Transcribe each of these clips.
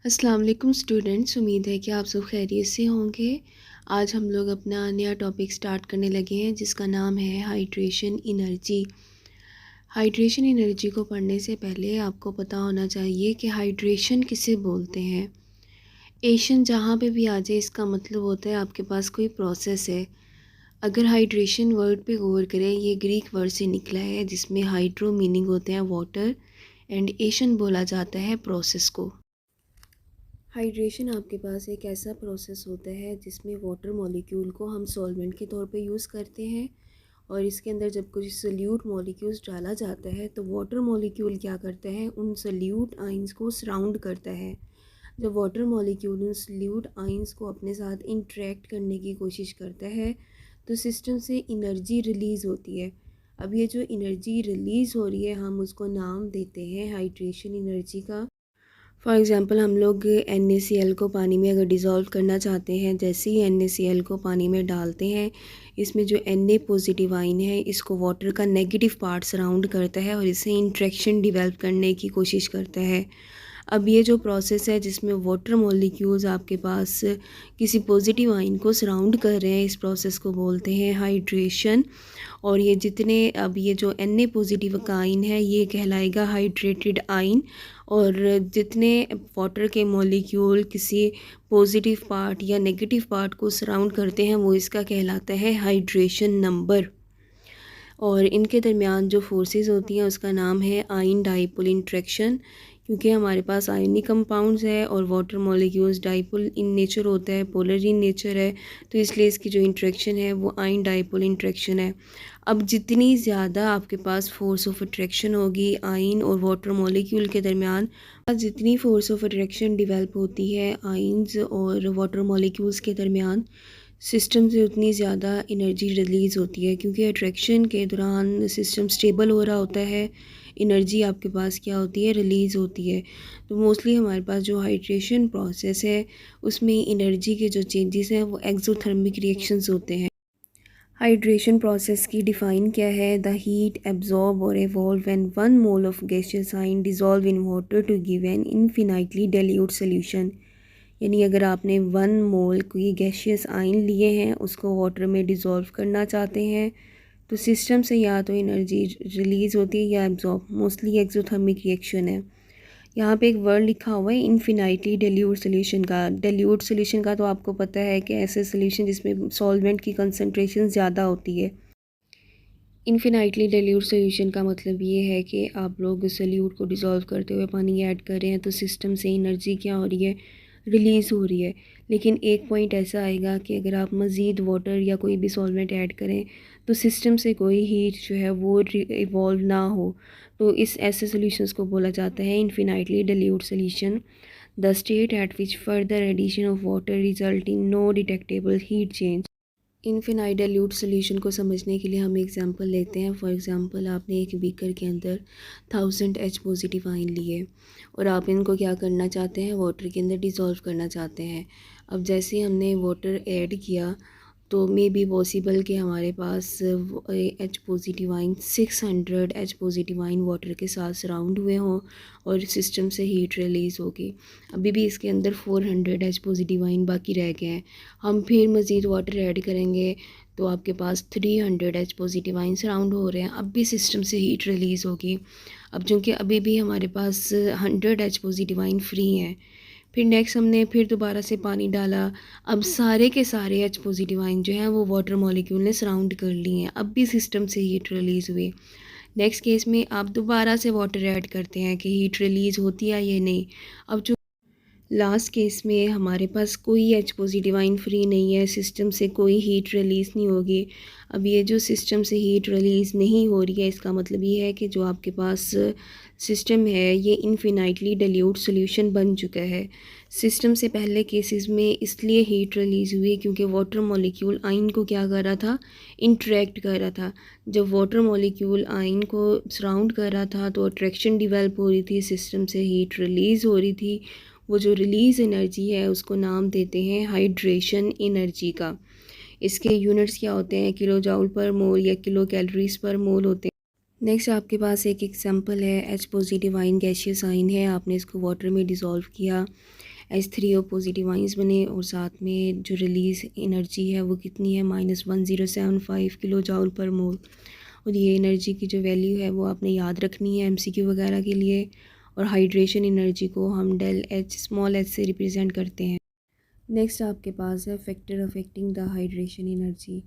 अस्सलाम वालेकुम स्टूडेंट्स, उम्मीद है कि आप सब खैरियत से होंगे। आज हम लोग अपना नया टॉपिक स्टार्ट करने लगे हैं जिसका नाम है हाइड्रेशन एनर्जी। हाइड्रेशन एनर्जी को पढ़ने से पहले आपको पता होना चाहिए कि हाइड्रेशन किसे बोलते हैं। एशन जहाँ पे भी आ जाए इसका मतलब होता है आपके पास कोई प्रोसेस है। अगर हाइड्रेशन वर्ड पे गौर करें, ये ग्रीक वर्ड से निकला है जिसमें हाइड्रो मीनिंग होते हैं वाटर एंड एशन बोला जाता है प्रोसेस को। हाइड्रेशन आपके पास एक ऐसा प्रोसेस होता है जिसमें वाटर मॉलिक्यूल को हम सॉल्वेंट के तौर पे यूज़ करते हैं और इसके अंदर जब कुछ सोल्यूट मॉलिक्यूल्स डाला जाता है तो वाटर मॉलिक्यूल क्या करता है, उन सोल्यूट आइंस को सराउंड करता है। जब वाटर मॉलिक्यूल उन सोल्यूट आइंस को अपने साथ इंटरेक्ट करने की कोशिश करता है तो सिस्टम से एनर्जी रिलीज़ होती है। अब ये जो एनर्जी रिलीज़ हो रही है हम उसको नाम देते हैं हाइड्रेशन एनर्जी का। फॉर एग्ज़ाम्पल हम लोग NaCl को पानी में अगर डिज़ोल्व करना चाहते हैं, जैसे ही NaCl को पानी में डालते हैं, इसमें जो Na पॉजिटिव आयन है इसको वाटर का नेगेटिव पार्ट सराउंड करता है और इससे इंट्रैक्शन डेवलप करने की कोशिश करता है। अब ये जो प्रोसेस है जिसमें वाटर मॉलिक्यूल्स आपके पास किसी पॉजिटिव आयन को सराउंड कर रहे हैं, इस प्रोसेस को बोलते हैं हाइड्रेशन। और ये जितने अब ये जो Na पॉजिटिव का आयन है ये कहलाएगा हाइड्रेटेड आयन, और जितने वाटर के मॉलिक्यूल किसी पॉजिटिव पार्ट या नेगेटिव पार्ट को सराउंड करते हैं वो इसका कहलाता है हाइड्रेशन नंबर। और इनके दरमियान जो फोर्सेस होती हैं उसका नाम है आयन डाइपोल इंट्रैक्शन। क्योंकि हमारे पास आयनिक कंपाउंड्स है और water molecules dipole in nature होता है, पोलर इन नेचर है, तो इसलिए इसकी जो इंट्रैक्शन है वो आयन डाइपोल इंट्रैक्शन है। अब जितनी ज़्यादा आपके पास फोर्स ऑफ अट्रैक्शन होगी आयन और वाटर मॉलिक्यूल के दरमियान, जितनी फोर्स ऑफ अट्रैक्शन डेवलप होती है आयन्स और वाटर मॉलिक्यूल्स के दरमियान, सिस्टम से उतनी ज़्यादा एनर्जी रिलीज़ होती है। क्योंकि अट्रैक्शन के दौरान सिस्टम स्टेबल हो रहा होता है, एनर्जी आपके पास क्या होती है, रिलीज़ होती है। तो मोस्टली हमारे पास जो हाइड्रेशन प्रोसेस है उसमें एनर्जी के जो चेंजेस हैं वो एक्सोथर्मिक रिएक्शंस होते हैं। हाइड्रेशन प्रोसेस की डिफ़ाइन क्या है? द हीट एब्जॉर्ब और evolve when 1 mole of gaseous ion dissolve in water to give an infinitely dilute solution. यानी अगर आपने 1 मोल कोई गैसियस आयन लिए हैं उसको वाटर में डिज़ोल्व करना चाहते हैं तो सिस्टम से या तो एनर्जी रिलीज़ होती है या एब्जॉर्ब, मोस्टली एक्सोथर्मिक रिएक्शन है। यहाँ पे एक वर्ड लिखा हुआ है इनफिनाइटली डाइल्यूट सॉल्यूशन का। डाइल्यूट सॉल्यूशन का तो आपको पता है कि ऐसे सॉल्यूशन जिसमें सॉल्वेंट की कंसंट्रेशन ज़्यादा होती है। इनफिनाइटली डाइल्यूट सॉल्यूशन का मतलब ये है कि आप लोग सॉल्यूट को डिज़ोल्व करते हुए पानी ऐड कर रहे हैं तो सिस्टम से एनर्जी क्या हो रही है, रिलीज़ हो रही है। लेकिन एक पॉइंट ऐसा आएगा कि अगर आप मज़ीद वाटर या कोई भी सॉल्वेंट ऐड करें तो सिस्टम से कोई हीट जो है वो इवॉल्व ना हो, तो इस ऐसे सॉल्यूशंस को बोला जाता है infinitely dilute solution. The state at which further addition of water result in no detectable heat change. Infinite dilute solution को समझने के लिए हम एग्जांपल लेते हैं। फॉर एग्जांपल आपने एक बीकर के अंदर 1000 H पॉजिटिव आयन लिए और आप इनको क्या करना चाहते हैं, वाटर के अंदर डिज़ोल्व करना चाहते हैं। अब जैसे ही हमने वाटर ऐड किया तो मे बी पॉसिबल कि हमारे पास H positive ion 600 H positive ion water के साथ सराउंड हुए हों और सिस्टम से हीट रिलीज़ होगी। अभी भी इसके अंदर 400 H पॉजिटिव आयन बाकी रह गए हैं। हम फिर मज़ीद वाटर ऐड करेंगे तो आपके पास 300 H पॉजिटिव आयन सराउंड हो रहे हैं, अब भी सिस्टम से हीट रिलीज़ होगी। अब चूँकि अभी भी हमारे पास 100 H पॉजिटिव आयन फ्री हैं, फिर नेक्स्ट हमने फिर दोबारा से पानी डाला। अब सारे के सारे H पॉजिटिव आयन जो हैं वो वाटर मॉलिक्यूल ने सराउंड कर लिए हैं, अब भी सिस्टम से हीट रिलीज़ हुई। नेक्स्ट केस में आप दोबारा से वाटर ऐड करते हैं कि हीट रिलीज़ होती है या नहीं। अब जो लास्ट केस में हमारे पास कोई H पॉजिटिव आयन फ्री नहीं है, सिस्टम से कोई हीट रिलीज़ नहीं होगी। अब ये जो सिस्टम से हीट रिलीज़ नहीं हो रही है इसका मतलब ये है कि जो आपके पास सिस्टम है ये इनफिनाइटली डाइल्यूट सॉल्यूशन बन चुका है। सिस्टम से पहले केसेस में इसलिए हीट रिलीज़ हुई क्योंकि वाटर मॉलिक्यूल आयन को क्या कर रहा था, इंटरेक्ट कर रहा था। जब वाटर मॉलिक्यूल आयन को सराउंड कर रहा था तो अट्रैक्शन डिवेल्प हो रही थी, सिस्टम से हीट रिलीज़ हो रही थी। वो जो रिलीज़ एनर्जी है उसको नाम देते हैं हाइड्रेशन एनर्जी का। इसके यूनिट्स क्या होते हैं, किलो जाउल पर मोल या किलो कैलोरीज पर मोल होते हैं। नेक्स्ट आपके पास एक एग्जांपल है, H positive ion gaseous ion है, आपने इसको वाटर में डिज़ोल्व किया H3O पॉजिटिव आइंस बने और साथ में जो रिलीज़ एनर्जी है वो कितनी है -1075 किलो जूल पर मोल। और ये एनर्जी की जो वैल्यू है वो आपने याद रखनी है एमसीक्यू वगैरह के लिए। और हाइड्रेशन एनर्जी को हम डेल एच स्मॉल एच से रिप्रेजेंट करते हैं। नेक्स्ट आपके पास है factor affecting the hydration energy.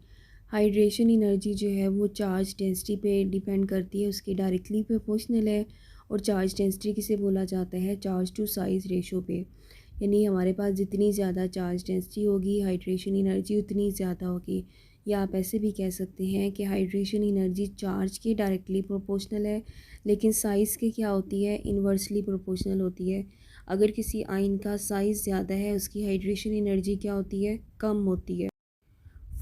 Hydration energy जो है वो चार्ज डेंसिटी पे डिपेंड करती है, उसकी डायरेक्टली प्रोपोर्शनल है। और चार्ज डेंसिटी किसे बोला जाता है, चार्ज टू साइज़ रेशो पे। यानी हमारे पास जितनी ज़्यादा चार्ज डेंसिटी होगी हाइड्रेशन एनर्जी उतनी ज़्यादा होगी। या आप ऐसे भी कह सकते हैं कि हाइड्रेशन एनर्जी चार्ज की डायरेक्टली प्रोपोर्शनल है, लेकिन साइज़ के क्या होती है, इन्वर्सली प्रोपोर्शनल होती है। अगर किसी आयन का साइज़ ज़्यादा है उसकी हाइड्रेशन एनर्जी क्या होती है, कम होती है।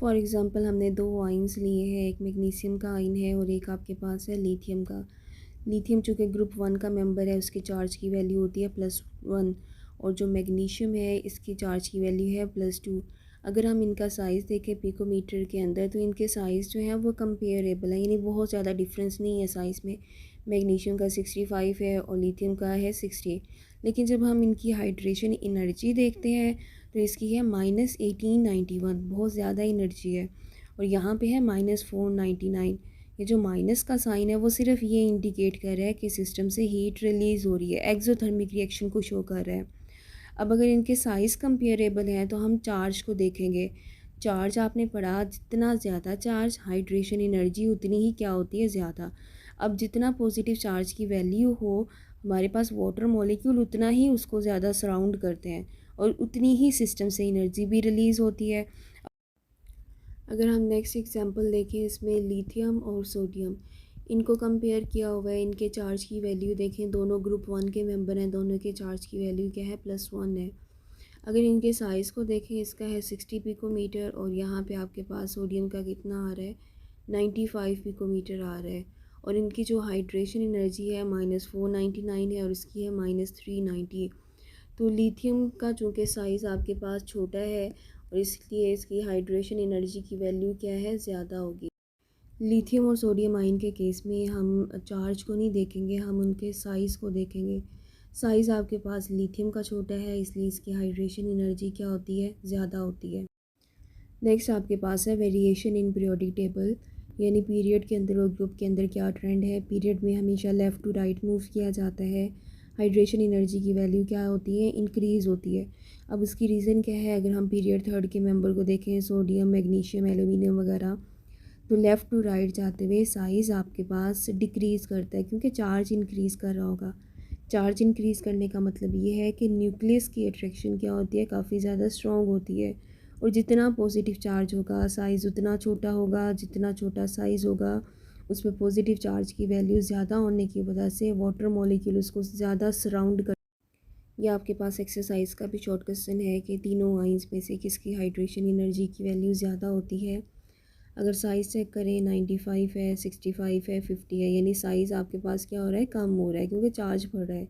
फॉर एग्ज़ाम्पल हमने दो आइंस लिए हैं, एक मैग्नीशियम का आयन है और एक आपके पास है लिथियम का। लिथियम चूँकि ग्रुप 1 का मेंबर है उसकी चार्ज की वैल्यू होती है +1। और जो मैग्नीशियम है इसकी चार्ज की वैल्यू है +2। अगर हम इनका साइज़ देखें पिकोमीटर के अंदर तो इनके साइज़ जो हैं वो कंपेरेबल है, यानी बहुत ज़्यादा डिफरेंस नहीं है साइज़ में। मैग्नीशियम का 65 है और लिथियम का है 60। लेकिन जब हम इनकी हाइड्रेशन एनर्जी देखते हैं तो इसकी है -1891, बहुत ज़्यादा एनर्जी है। और यहाँ पे है -499। ये जो माइनस का साइन है वो सिर्फ ये इंडिकेट कर रहा है कि सिस्टम से हीट रिलीज़ हो रही है, एक्सोथर्मिक रिएक्शन को शो कर रहा है। अब अगर इनके साइज़ कंपेरेबल हैं तो हम चार्ज को देखेंगे। चार्ज आपने पढ़ा, जितना ज़्यादा चार्ज हाइड्रेशन एनर्जी उतनी ही क्या होती है, ज़्यादा। अब जितना पॉजिटिव चार्ज की वैल्यू हो हमारे पास वाटर मॉलिक्यूल उतना ही उसको ज़्यादा सराउंड करते हैं और उतनी ही सिस्टम से एनर्जी भी रिलीज़ होती है। अगर हम नेक्स्ट एग्जांपल देखें, इसमें लिथियम और सोडियम इनको कंपेयर किया हुआ है, इनके चार्ज की वैल्यू देखें, दोनों ग्रुप 1 के मेंबर हैं, दोनों के चार्ज की वैल्यू क्या है, +1 है। अगर इनके साइज़ को देखें, इसका है 60 पिकोमीटर और यहाँ पे आपके पास सोडियम का कितना आ रहा है, 95 पिकोमीटर आ रहा है। और इनकी जो हाइड्रेशन एनर्जी है -499 है और इसकी है -390। तो लिथियम का चूँकि साइज़ आपके पास छोटा है और इसलिए इसकी हाइड्रेशन एनर्जी की वैल्यू क्या है, ज़्यादा होगी। लिथियम और सोडियम आयन के केस में हम चार्ज को नहीं देखेंगे, हम उनके साइज़ को देखेंगे। साइज़ आपके पास लिथियम का छोटा है इसलिए इसकी हाइड्रेशन एनर्जी क्या होती है, ज़्यादा होती है। नेक्स्ट आपके पास है वेरिएशन इन पीरियोडिक टेबल, यानी पीरियड के अंदर और ग्रुप के अंदर क्या ट्रेंड है। पीरियड में हमेशा लेफ़्ट टू राइट मूव किया जाता है। हाइड्रेशन एनर्जी की वैल्यू क्या होती है, इंक्रीज़ होती है। अब इसकी रीज़न क्या है, अगर हम पीरियड थर्ड के मेंबर को देखें, सोडियम, मैग्नीशियम, एल्यूमिनियम वगैरह, तो लेफ़्ट टू राइट जाते हुए साइज़ आपके पास डिक्रीज़ करता है क्योंकि चार्ज इंक्रीज़ कर रहा होगा। चार्ज इंक्रीज़ करने का मतलब ये है कि न्यूक्लियस की अट्रैक्शन क्या होती है, काफ़ी ज़्यादा स्ट्रॉन्ग होती है। और जितना पॉजिटिव चार्ज होगा साइज़ उतना छोटा होगा, जितना छोटा साइज़ होगा उसमें पॉजिटिव चार्ज की वैल्यू ज़्यादा होने की वजह से वाटर मॉलिक्यूल उसको ज़्यादा सराउंड कर। या आपके पास एक्सरसाइज का भी शॉर्ट क्वेश्चन है कि तीनों आइंस में से किसकी हाइड्रेशन एनर्जी की वैल्यू ज़्यादा होती है। अगर साइज़ चेक करें 95 है, 65 है, 50 है, यानी साइज़ आपके पास क्या हो रहा है, कम हो रहा है क्योंकि चार्ज बढ़ रहा है।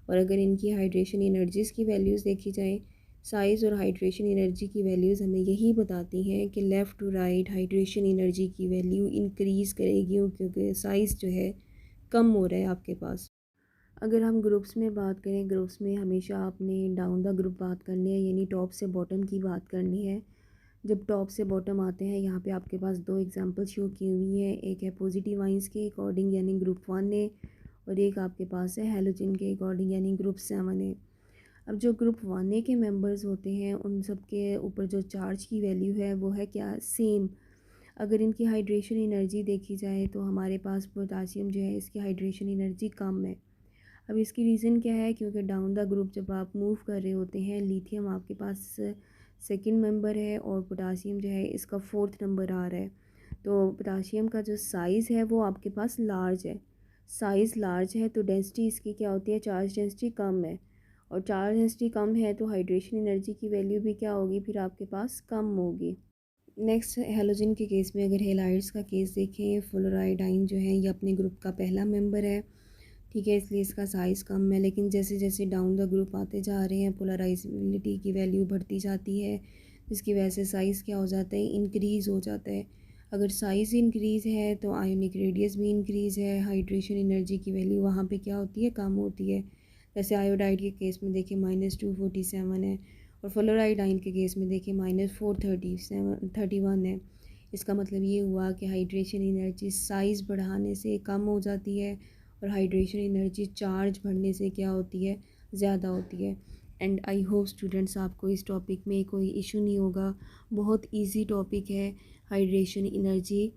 और अगर इनकी हाइड्रेशन एनर्जीज़ की वैल्यूज़ देखी जाए, साइज़ और हाइड्रेशन एनर्जी की वैल्यूज़ हमें यही बताती हैं कि left to right hydration energy की वैल्यू इंक्रीज़ करेगी क्योंकि साइज़ जो है कम हो रहा है आपके पास। अगर हम ग्रुप्स में बात करें, ग्रुप्स में हमेशा आपने डाउन द ग्रुप बात करनी है, यानी टॉप से बॉटम की बात करनी है। जब टॉप से बॉटम आते हैं यहाँ पे आपके पास दो एग्जांपल शो की हुई हैं, एक है पॉजिटिव आइंस के अकॉर्डिंग यानी ग्रुप 1 है और एक आपके पास है हैलोजन के अकॉर्डिंग यानी ग्रुप 7 है। अब जो ग्रुप 1 के मेंबर्स होते हैं उन सब के ऊपर जो चार्ज की वैल्यू है वो है क्या, सेम। अगर इनकी हाइड्रेशन एनर्जी देखी जाए तो हमारे पास पोटासियम जो है इसकी हाइड्रेशन एनर्जी कम है। अब इसकी रीज़न क्या है, क्योंकि डाउन द ग्रुप जब आप मूव कर रहे होते हैं, लिथियम आपके पास सेकंड नंबर है और पोटासियम जो है इसका फोर्थ नंबर आ रहा है। तो पोटासियम का जो साइज़ है वो आपके पास लार्ज है। साइज़ लार्ज है तो डेंसिटी इसकी क्या होती है, चार्ज डेंसिटी कम है। और चार्ज डेंसिटी कम है तो हाइड्रेशन एनर्जी की वैल्यू भी क्या होगी, फिर आपके पास कम होगी। नेक्स्ट हेलोजन के केस में अगर हेलाइड्स का केस देखें, फ्लोराइड आयन जो है ये अपने ग्रुप का पहला मेंबर है, ठीक है, इसलिए इसका साइज़ कम है। लेकिन जैसे जैसे डाउन द ग्रुप आते जा रहे हैं पोलराइजेबिलिटी की वैल्यू बढ़ती जाती है, जिसकी वजह से साइज़ क्या हो जाता है, इंक्रीज़ हो जाता है। अगर साइज़ इंक्रीज़ है तो आयोनिक रेडियस भी इंक्रीज़ है, हाइड्रेशन एनर्जी की वैल्यू वहाँ पे क्या होती है, कम होती है। जैसे आयोडाइड के केस में देखिए -247 है, और फ्लोराइड आयन के केस में देखिए -431 है। इसका मतलब ये हुआ कि हाइड्रेशन एनर्जी साइज़ बढ़ाने से कम हो जाती है, और हाइड्रेशन एनर्जी चार्ज बढ़ने से क्या होती है, ज़्यादा होती है। एंड आई होप स्टूडेंट्स आपको इस टॉपिक में कोई इशू नहीं होगा। बहुत इजी टॉपिक है हाइड्रेशन एनर्जी।